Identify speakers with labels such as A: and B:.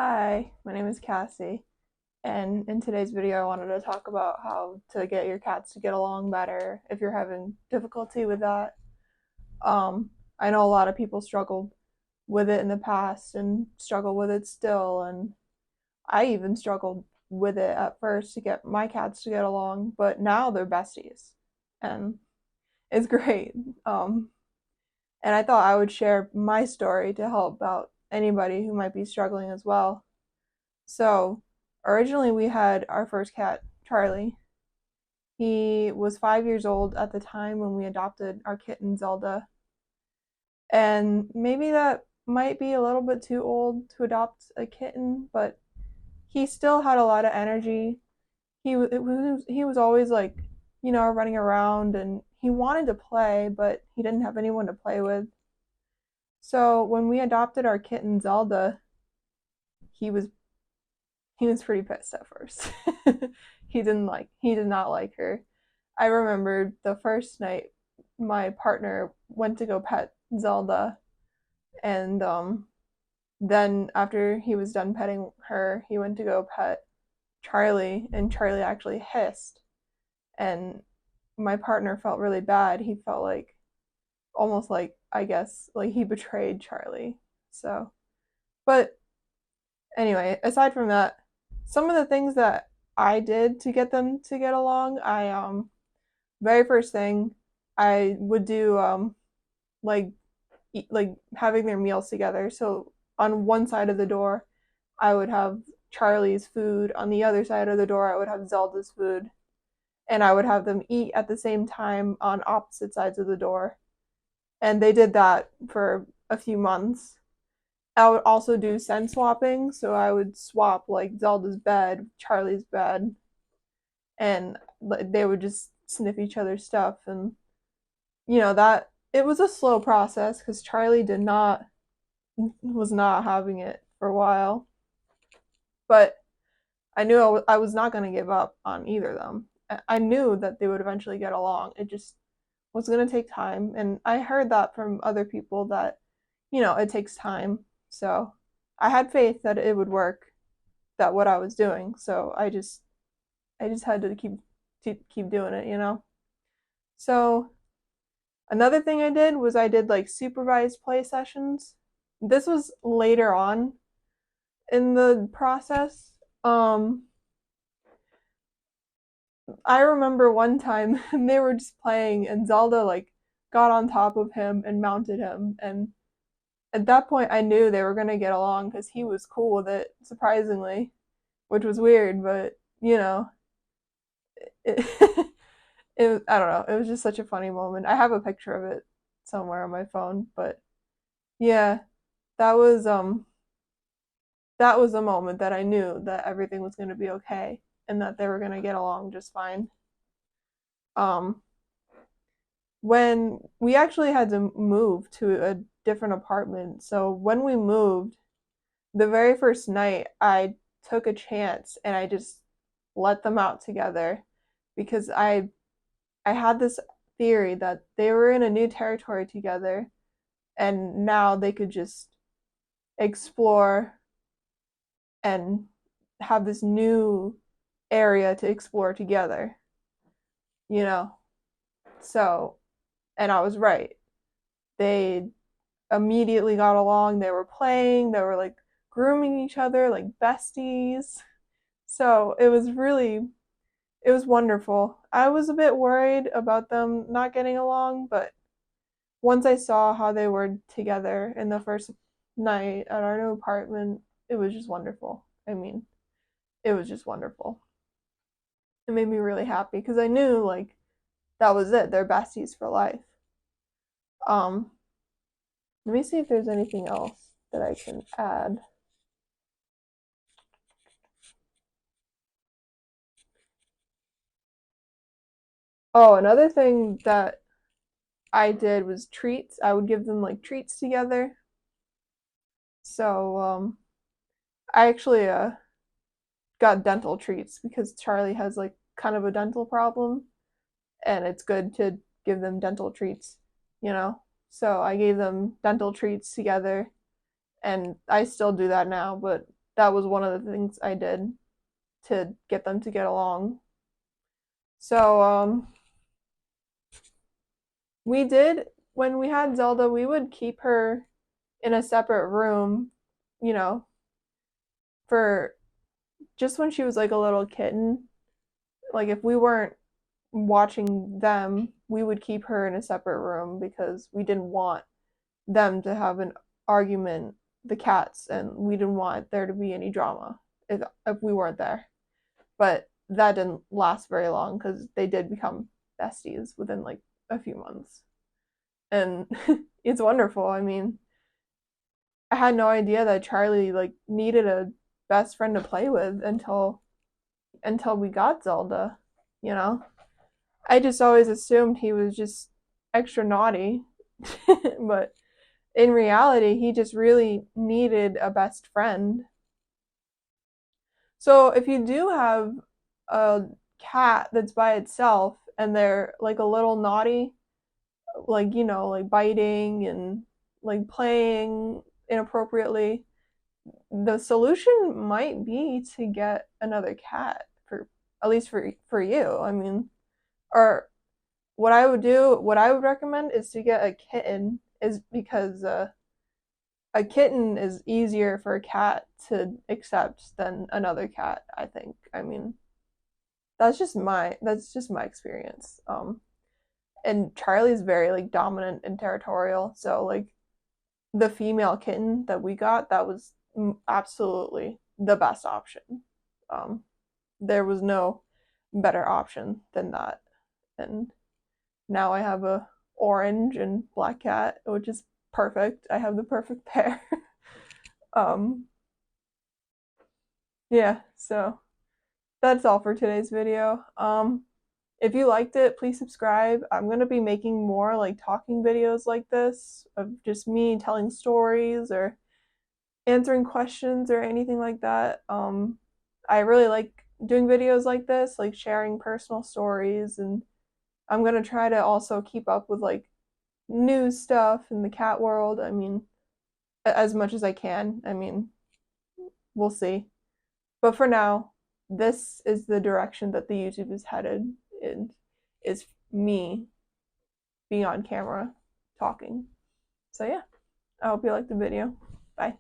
A: Hi, my name is Cassie, and in today's video, I wanted to talk about how to get your cats to get along better if you're having difficulty with that. Um, I know a lot of people struggled with it in the past and struggle with it still, and I even struggled with it at first to get my cats to get along, but now they're besties, and it's great. Um, and I thought I would share my story to help out anybody who might be struggling as well. So originally we had our first cat, Charlie. He was 5 years old at the time when we adopted our kitten, Zelda. And maybe that might be a little bit too old to adopt a kitten, but he still had a lot of energy. He was always like, running around and he wanted to play, but he didn't have anyone to play with. So when we adopted our kitten, Zelda, he was he was pretty pissed at first. He did not like her. I remember the first night my partner went to go pet Zelda, and then after he was done petting her, he went to go pet Charlie, and Charlie actually hissed, and my partner felt really bad. He felt like almost like, I guess, like he betrayed Charlie. So, but anyway, aside from that, some of the things that I did to get them to get along, I very first thing I would do like like having their meals together. So on one side of the door, I would have Charlie's food. On the other side of the door, I would have Zelda's food, and I would have them eat at the same time on opposite sides of the door. And they did that for a few months. I would also do scent swapping, so I would swap like Zelda's bed, Charlie's bed, and they would just sniff each other's stuff. And that it was a slow process because Charlie did not was not having it for a while, but I knew I was not going to give up on either of them. I knew that they would eventually get along. It just was going to take time, and I heard that from other people that it takes time. So I had faith that it would work, that what I was doing. So I just had to keep doing it. So another thing I did was I did like supervised play sessions. This was later on in the process. Um, I remember one time they were just playing and Zelda like got on top of him and mounted him, and at that point I knew they were gonna get along because he was cool with it, surprisingly, which was weird, but it, I don't know, it was just such a funny moment. I have a picture of it somewhere on my phone, but yeah, that was um that was a moment that I knew that everything was going to be okay and that they were going to get along just fine. Um, when we actually had to move to a different apartment, so when we moved, the very first night, I took a chance and I just let them out together because I had this theory that they were in a new territory together and now they could just explore and have this new area to explore together, you know? So, and I was right. They immediately got along. They were playing, they were like grooming each other like besties. So it was wonderful. I was a bit worried about them not getting along, but once I saw how they were together in the first night at our new apartment, it was just wonderful. I mean, it was just wonderful. It made me really happy because I knew like that was it. They're besties for life. Um, Let me see if there's anything else that I can add. Oh, another thing that I did was treats. I would give them like treats together. So I actually got dental treats because Charlie has like kind of a dental problem, and it's good to give them dental treats, you know. So I gave them dental treats together, and I still do that now, but that was one of the things I did to get them to get along. So we did, when we had Zelda, we would keep her in a separate room, you know, for just when she was like a little kitten. Like if we weren't watching them, we would keep her in a separate room because we didn't want them to have an argument, the cats, and we didn't want there to be any drama if we weren't there. But that didn't last very long because they did become besties within like a few months. And it's wonderful. I mean, I had no idea that Charlie like needed a best friend to play with until we got Zelda, you know? I just always assumed he was just extra naughty. But in reality, he just really needed a best friend. So if you do have a cat that's by itself and they're like a little naughty, like, like biting and like playing inappropriately, the solution might be to get another cat, for at least for you. I mean, or what I would recommend is to get a kitten, is because a kitten is easier for a cat to accept than another cat, I think. I mean, that's just my experience. And Charlie's very like dominant and territorial, so like the female kitten that we got, that was absolutely the best option. Um, there was no better option than that. And now I have a orange and black cat, which is perfect. I have the perfect pair. um, yeah, so that's all for today's video. If you liked it, please subscribe. I'm gonna be making more like talking videos like this of just me telling stories or answering questions or anything like that. I really like doing videos like this, like sharing personal stories, and I'm gonna try to also keep up with like news stuff in the cat world. I mean, as much as I can. I mean, we'll see. But for now, this is the direction that the YouTube is headed, and is me being on camera talking. So yeah, I hope you liked the video. Bye.